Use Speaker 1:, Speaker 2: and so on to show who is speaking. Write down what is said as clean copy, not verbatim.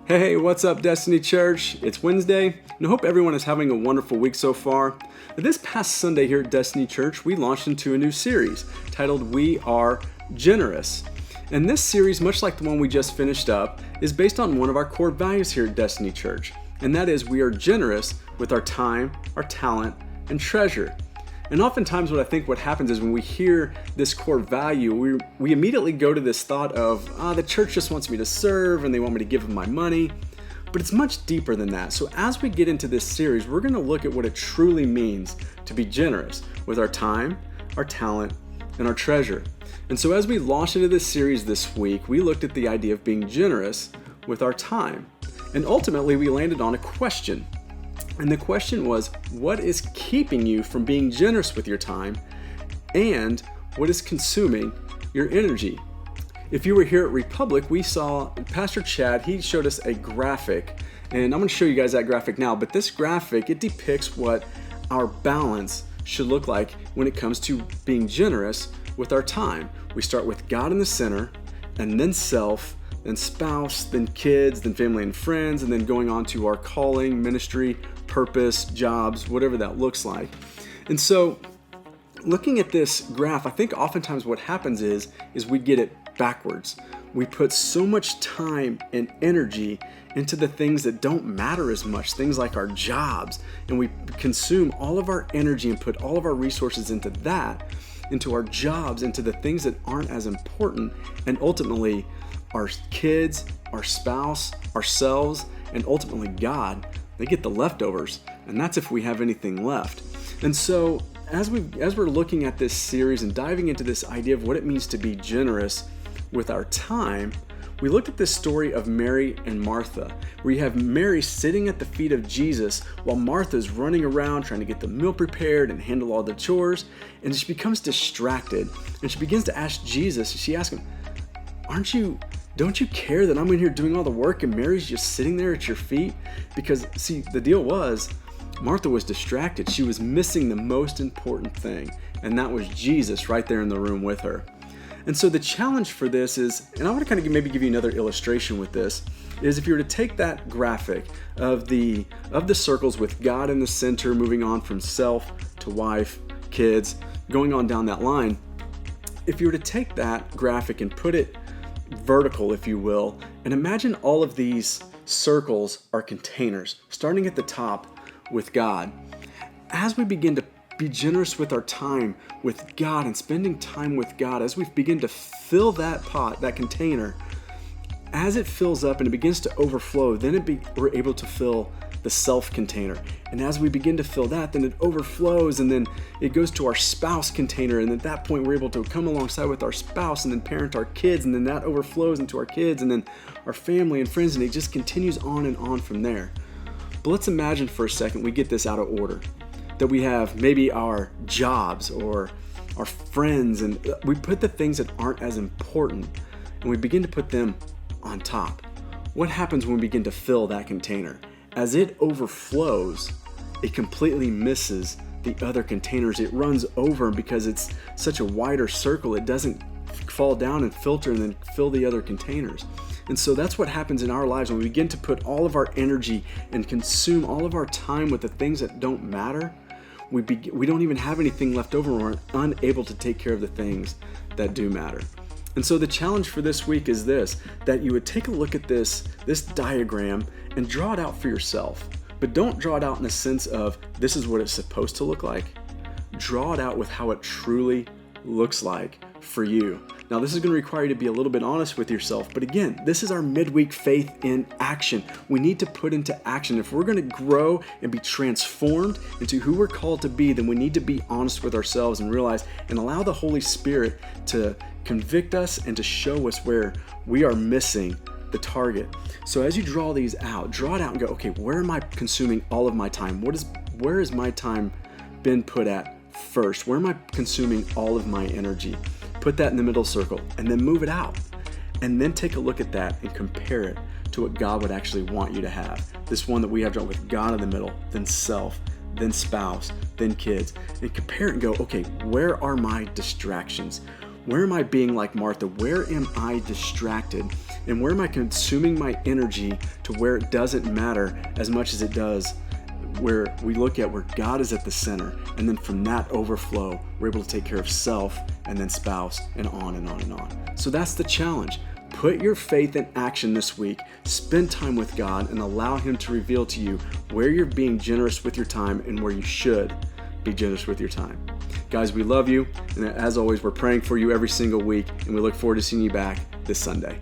Speaker 1: Hey, what's up, Destiny Church? It's Wednesday, and I hope everyone is having a wonderful week so far. This past Sunday here at Destiny Church, we launched into a new series titled We Are Generous. And this series, much like the one we just finished up, is based on one of our core values here at Destiny Church, and that is we are generous with our time, our talent, and treasure. And oftentimes what happens is when we hear this core value, we immediately go to this thought of, the church just wants me to serve and they want me to give them my money. But it's much deeper than that. So as we get into this series, we're going to look at what it truly means to be generous with our time, our talent, and our treasure. And so as we launched into this series this week, we looked at the idea of being generous with our time. And ultimately, we landed on a question. And the question was, what is keeping you from being generous with your time? And what is consuming your energy? If you were here at Republic, we saw Pastor Chad, he showed us a graphic. And I'm going to show you guys that graphic now. But this graphic, it depicts what our balance should look like when it comes to being generous with our time. We start with God in the center, and then self, then spouse, then kids, then family and friends, and then going on to our calling, ministry, purpose, jobs, whatever that looks like. And so looking at this graph, I think oftentimes what happens is we get it backwards. We put so much time and energy into the things that don't matter as much, things like our jobs, and we consume all of our energy and put all of our resources into that, into our jobs, into the things that aren't as important, and ultimately our kids, our spouse, ourselves, and ultimately God, they get the leftovers, and that's if we have anything left. And so as we're looking at this series and diving into this idea of what it means to be generous with our time, we looked at this story of Mary and Martha, where you have Mary sitting at the feet of Jesus while Martha's running around trying to get the meal prepared and handle all the chores, and she becomes distracted, and she begins to ask Jesus, she asks him, don't you care that I'm in here doing all the work and Mary's just sitting there at your feet? Because see, the deal was, Martha was distracted. She was missing the most important thing, and that was Jesus right there in the room with her. And so the challenge for this is, and I want to kind of maybe give you another illustration with this, is if you were to take that graphic of the circles with God in the center, moving on from self to wife, kids, going on down that line, if you were to take that graphic and put it vertical, if you will, and imagine all of these circles are containers, starting at the top with God. As we begin to be generous with our time with God and spending time with God, as we begin to fill that pot, that container, as it fills up and it begins to overflow, then we're able to fill the self container. And as we begin to fill that, then it overflows, and then it goes to our spouse container. And at that point, we're able to come alongside with our spouse and then parent our kids. And then that overflows into our kids and then our family and friends. And it just continues on and on from there. But let's imagine for a second we get this out of order, that we have maybe our jobs or our friends, and we put the things that aren't as important and we begin to put them on top. What happens when we begin to fill that container? As it overflows, it completely misses the other containers. It runs over, and because it's such a wider circle, it doesn't fall down and filter and then fill the other containers. And so that's what happens in our lives when we begin to put all of our energy and consume all of our time with the things that don't matter. We don't even have anything left over, and we're unable to take care of the things that do matter. And so the challenge for this week is this, that you would take a look at this diagram and draw it out for yourself. But don't draw it out in the sense of this is what it's supposed to look like. Draw it out with how it truly looks like for you. Now, this is going to require you to be a little bit honest with yourself. But again, this is our midweek faith in action. We need to put into action. If we're going to grow and be transformed into who we're called to be, then we need to be honest with ourselves and realize and allow the Holy Spirit to convict us and to show us where we are missing the target. So as you draw these out, draw it out and go, okay, where am I consuming all of my time? Where has my time been put at first? Where am I consuming all of my energy? Put that in the middle circle and then move it out. And then take a look at that and compare it to what God would actually want you to have. This one that we have drawn with God in the middle, then self, then spouse, then kids, and compare it and go, okay, where are my distractions? Where am I being like Martha? Where am I distracted? And where am I consuming my energy to where it doesn't matter as much as it does where we look at where God is at the center, and then from that overflow, we're able to take care of self and then spouse and on and on and on. So that's the challenge. Put your faith in action this week. Spend time with God and allow Him to reveal to you where you're being generous with your time and where you should be generous with your time. Guys, we love you. And as always, we're praying for you every single week, and we look forward to seeing you back this Sunday.